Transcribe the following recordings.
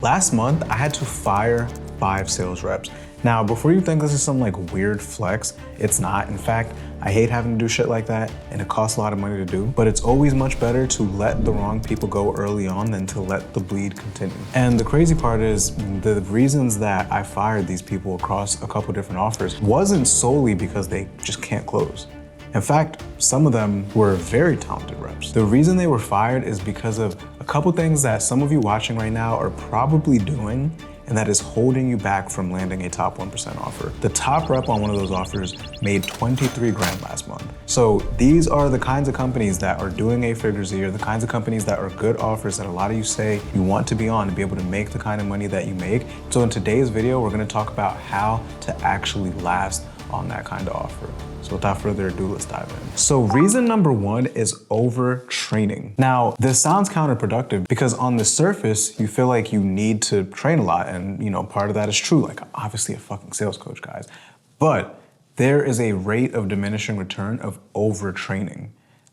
Last month, I had to fire 5 sales reps. Now, before you think this is some like weird flex, it's not. In fact, I hate having to do shit like that and it costs a lot of money to do, but it's always much better to let the wrong people go early on than to let the bleed continue. And the crazy part is the reasons that I fired these people across a couple different offers wasn't solely because they just can't close. In fact, some of them were very talented reps. The reason they were fired is because of a couple things that some of you watching right now are probably doing, and that is holding you back from landing a top 1% offer. The top rep on one of those offers made 23 grand last month. So these are the kinds of companies that are doing 8 figures a year, the kinds of companies that are good offers that a lot of you say you want to be on to be able to make the kind of money that you make. So in today's video, we're gonna talk about how to actually last on that kind of offer. So without further ado, let's dive in. So reason number 1 is overtraining. Now, this sounds counterproductive because on the surface, you feel like you need to train a lot. And part of that is true. Like I'm obviously a fucking sales coach, guys. But there is a rate of diminishing return of overtraining.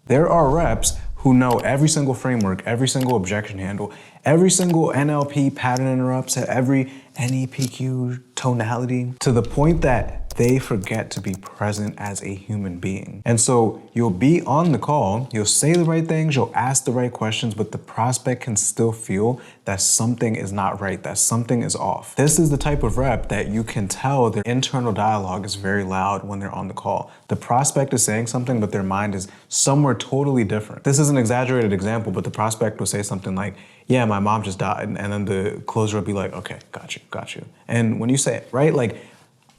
There are reps who know every single framework, every single objection handle, every single NLP pattern interrupts, every NEPQ tonality, to the point that they forget to be present as a human being. And so you'll be on the call, you'll say the right things, you'll ask the right questions, but the prospect can still feel that something is not right, that something is off. This is the type of rep that you can tell their internal dialogue is very loud when they're on the call. The prospect is saying something, but their mind is somewhere totally different. This is an exaggerated example, but the prospect will say something like, yeah, my mom just died. And then the closer will be like, okay, got you. And when you say it, right, like,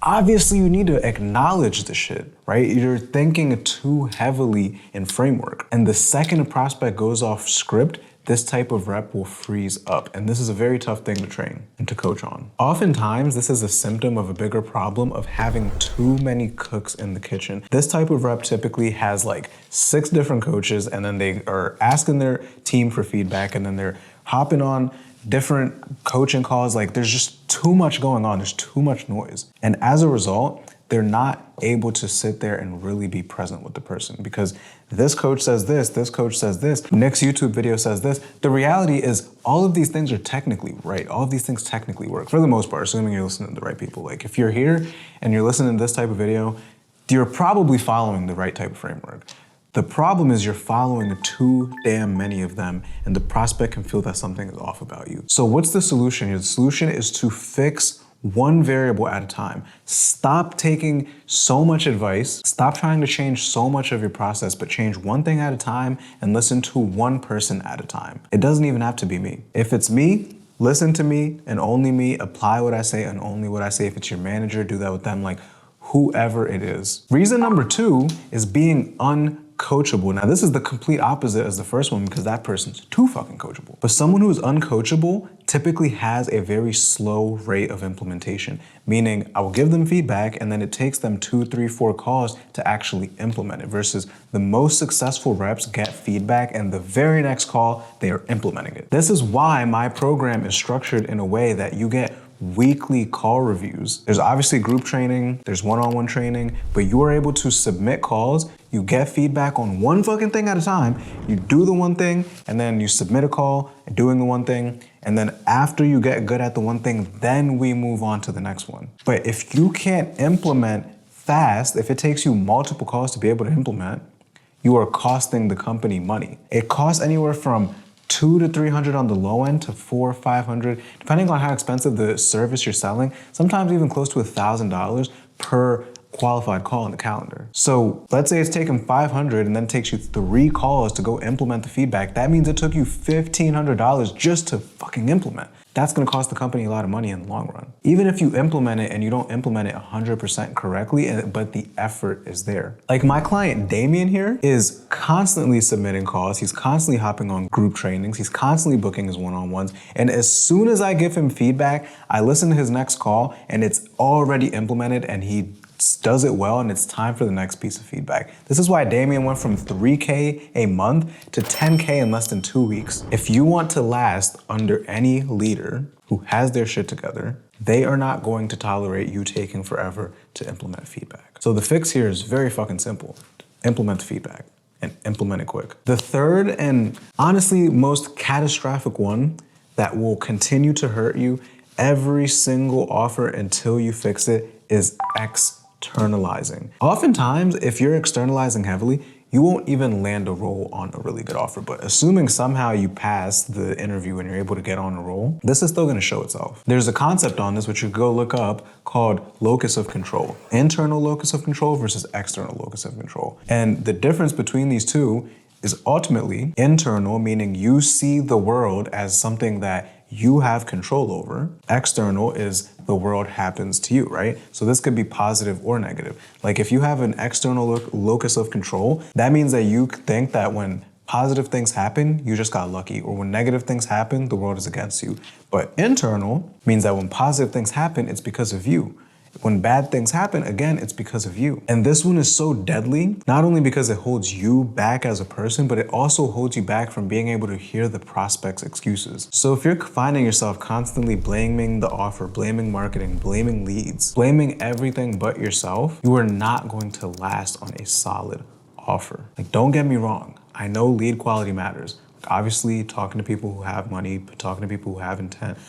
obviously you need to acknowledge the shit, right? You're thinking too heavily in framework. And the second a prospect goes off script, this type of rep will freeze up. And this is a very tough thing to train and to coach on. Oftentimes, this is a symptom of a bigger problem of having too many cooks in the kitchen. This type of rep typically has like 6 different coaches, and then they are asking their team for feedback, and then they're hopping on different coaching calls. Like there's just too much going on. There's too much noise. And as a result, they're not able to sit there and really be present with the person because this coach says this coach says this, Nick's YouTube video says this. The reality is all of these things are technically right. All of these things technically work for the most part, assuming you're listening to the right people. Like if you're here and you're listening to this type of video, you're probably following the right type of framework. The problem is you're following too damn many of them, and the prospect can feel that something is off about you. So what's the solution here? The solution is to fix one variable at a time. Stop taking so much advice. Stop trying to change so much of your process, but change one thing at a time and listen to one person at a time. It doesn't even have to be me. If it's me, listen to me and only me. Apply what I say and only what I say. If it's your manager, do that with them, like whoever it is. Reason number 2 is being uncoachable. Now, this is the complete opposite as the first one because that person's too fucking coachable. But someone who is uncoachable typically has a very slow rate of implementation, meaning I will give them feedback and then it takes them 2, 3, 4 calls to actually implement it versus the most successful reps get feedback and the very next call, they are implementing it. This is why my program is structured in a way that you get weekly call reviews. There's obviously group training, there's one-on-one training, but you are able to submit calls, you get feedback on one fucking thing at a time, you do the one thing, and then you submit a call doing the one thing, and then after you get good at the one thing, then we move on to the next one. But if you can't implement fast, if it takes you multiple calls to be able to implement, you are costing the company money. It costs anywhere from $200 to $300 on the low end to $400 or $500, depending on how expensive the service you're selling, sometimes even close to $1,000 per qualified call in the calendar. So let's say it's taken $500 and then it takes you 3 calls to go implement the feedback. That means it took you $1,500 just to fucking implement. That's gonna cost the company a lot of money in the long run. Even if you implement it and you don't implement it 100% correctly, but the effort is there. Like my client Damien here is constantly submitting calls. He's constantly hopping on group trainings. He's constantly booking his one-on-ones. And as soon as I give him feedback, I listen to his next call and it's already implemented and he does it well and it's time for the next piece of feedback. This is why Damien went from 3K a month to 10K in less than 2 weeks. If you want to last under any leader who has their shit together, they are not going to tolerate you taking forever to implement feedback. So the fix here is very fucking simple. Implement the feedback and implement it quick. The third and honestly most catastrophic one that will continue to hurt you every single offer until you fix it is externalizing. Oftentimes, if you're externalizing heavily, you won't even land a role on a really good offer. But assuming somehow you pass the interview and you're able to get on a roll, this is still gonna show itself. There's a concept on this which you go look up called locus of control. Internal locus of control versus external locus of control. And the difference between these two is ultimately internal, meaning you see the world as something that you have control over. External is the world happens to you, right? So this could be positive or negative. Like if you have an external locus of control, that means that you think that when positive things happen, you just got lucky, or when negative things happen, the world is against you. But internal means that when positive things happen, it's because of you. When bad things happen, again, it's because of you. And this one is so deadly, not only because it holds you back as a person, but it also holds you back from being able to hear the prospect's excuses. So if you're finding yourself constantly blaming the offer, blaming marketing, blaming leads, blaming everything but yourself, you are not going to last on a solid offer. Like, don't get me wrong. I know lead quality matters. Obviously, talking to people who have money, talking to people who have intent,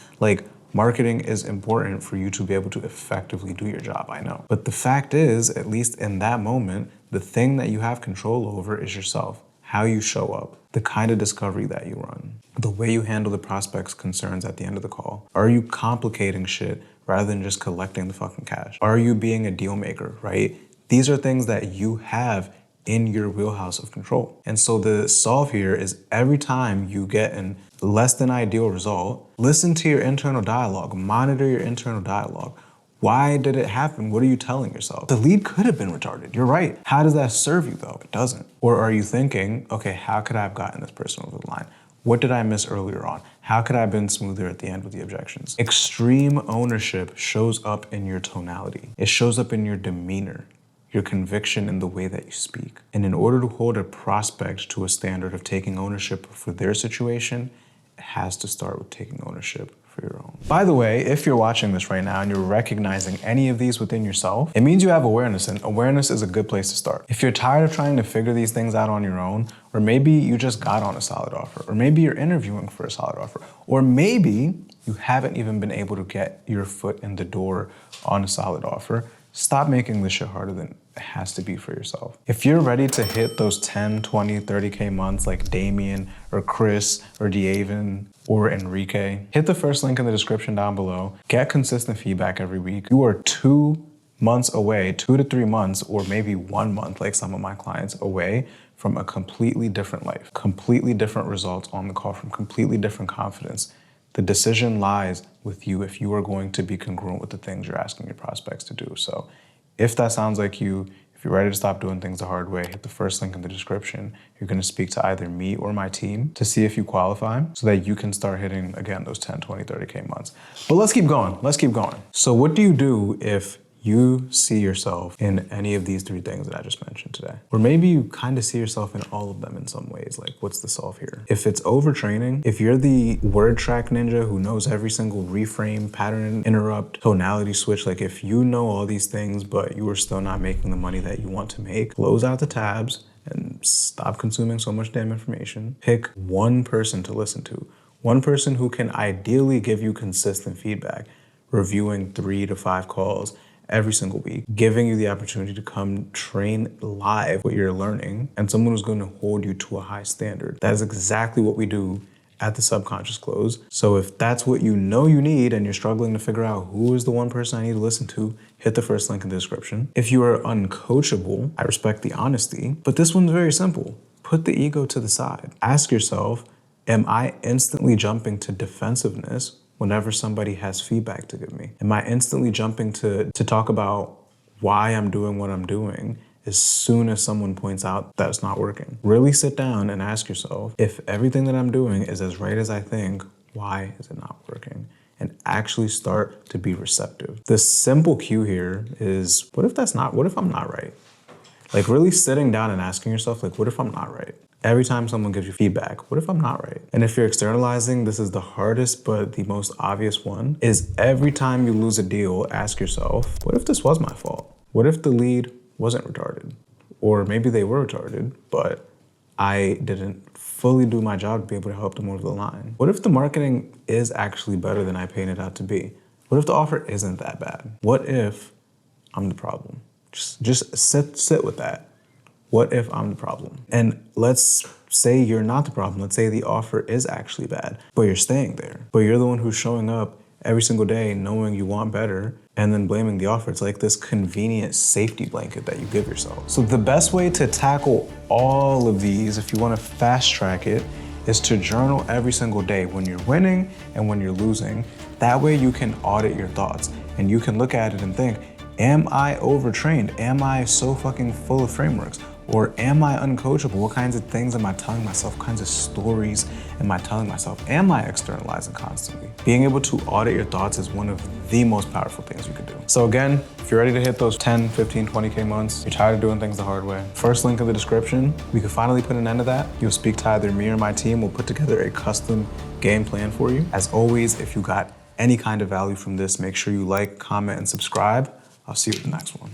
marketing is important for you to be able to effectively do your job, I know. But the fact is, at least in that moment, the thing that you have control over is yourself, how you show up, the kind of discovery that you run, the way you handle the prospect's concerns at the end of the call. Are you complicating shit rather than just collecting the fucking cash? Are you being a deal maker, right? These are things that you have in your wheelhouse of control. And so the solve here is every time you get an less than ideal result, listen to your internal dialogue, monitor your internal dialogue. Why did it happen? What are you telling yourself? The lead could have been retarded. You're right. How does that serve you though? It doesn't. Or are you thinking, okay, how could I have gotten this person over the line? What did I miss earlier on? How could I have been smoother at the end with the objections? Extreme ownership shows up in your tonality. It shows up in your demeanor, your conviction in the way that you speak. And in order to hold a prospect to a standard of taking ownership for their situation, it has to start with taking ownership for your own. By the way, if you're watching this right now and you're recognizing any of these within yourself, it means you have awareness, and awareness is a good place to start. If you're tired of trying to figure these things out on your own, or maybe you just got on a solid offer, or maybe you're interviewing for a solid offer, or maybe you haven't even been able to get your foot in the door on a solid offer, stop making this shit harder than it has to be for yourself. If you're ready to hit those 10, 20, 30K months like Damien or Chris or Diaven or Enrique, hit the first link in the description down below. Get consistent feedback every week. You are 2 months away, 2 to 3 months, or maybe 1 month, like some of my clients, away from a completely different life, completely different results on the call, from completely different confidence. The decision lies with you if you are going to be congruent with the things you're asking your prospects to do. So if that sounds like you, if you're ready to stop doing things the hard way, hit the first link in the description. You're gonna speak to either me or my team to see if you qualify so that you can start hitting, again, those 10, 20, 30K months. But let's keep going, let's keep going. So what do you do if you see yourself in any of these 3 things that I just mentioned today? Or maybe you kind of see yourself in all of them in some ways. Like, what's the solve here? If it's overtraining, if you're the word track ninja who knows every single reframe, pattern, interrupt, tonality switch, like if you know all these things, but you are still not making the money that you want to make, close out the tabs and stop consuming so much damn information. Pick one person to listen to, one person who can ideally give you consistent feedback, reviewing 3 to 5 calls every single week, giving you the opportunity to come train live what you're learning, and someone who's going to hold you to a high standard. That is exactly what we do at the Subconscious Close. So if that's what you know you need and you're struggling to figure out who is the one person I need to listen to, hit the first link in the description. If you are uncoachable, I respect the honesty, but this one's very simple. Put the ego to the side. Ask yourself, am I instantly jumping to defensiveness whenever somebody has feedback to give me? Am I instantly jumping to talk about why I'm doing what I'm doing as soon as someone points out that it's not working? Really sit down and ask yourself, if everything that I'm doing is as right as I think, why is it not working? And actually start to be receptive. The simple cue here is, what if I'm not right? Like really sitting down and asking yourself, like, what if I'm not right? Every time someone gives you feedback, what if I'm not right? And if you're externalizing, this is the hardest but the most obvious one, is every time you lose a deal, ask yourself, what if this was my fault? What if the lead wasn't retarded? Or maybe they were retarded, but I didn't fully do my job to be able to help them over the line? What if the marketing is actually better than I paint it out to be? What if the offer isn't that bad? What if I'm the problem? Just sit with that. What if I'm the problem? And let's say you're not the problem. Let's say the offer is actually bad, but you're staying there. But you're the one who's showing up every single day knowing you want better and then blaming the offer. It's like this convenient safety blanket that you give yourself. So the best way to tackle all of these, if you want to fast track it, is to journal every single day when you're winning and when you're losing. That way you can audit your thoughts and you can look at it and think, am I overtrained? Am I so fucking full of frameworks? Or am I uncoachable? What kinds of things am I telling myself? What kinds of stories am I telling myself? Am I externalizing constantly? Being able to audit your thoughts is one of the most powerful things you can do. So again, if you're ready to hit those 10, 15, 20K months, you're tired of doing things the hard way, first link in the description, we can finally put an end to that. You'll speak to either me or my team. We'll put together a custom game plan for you. As always, if you got any kind of value from this, make sure you like, comment, and subscribe. I'll see you in the next one.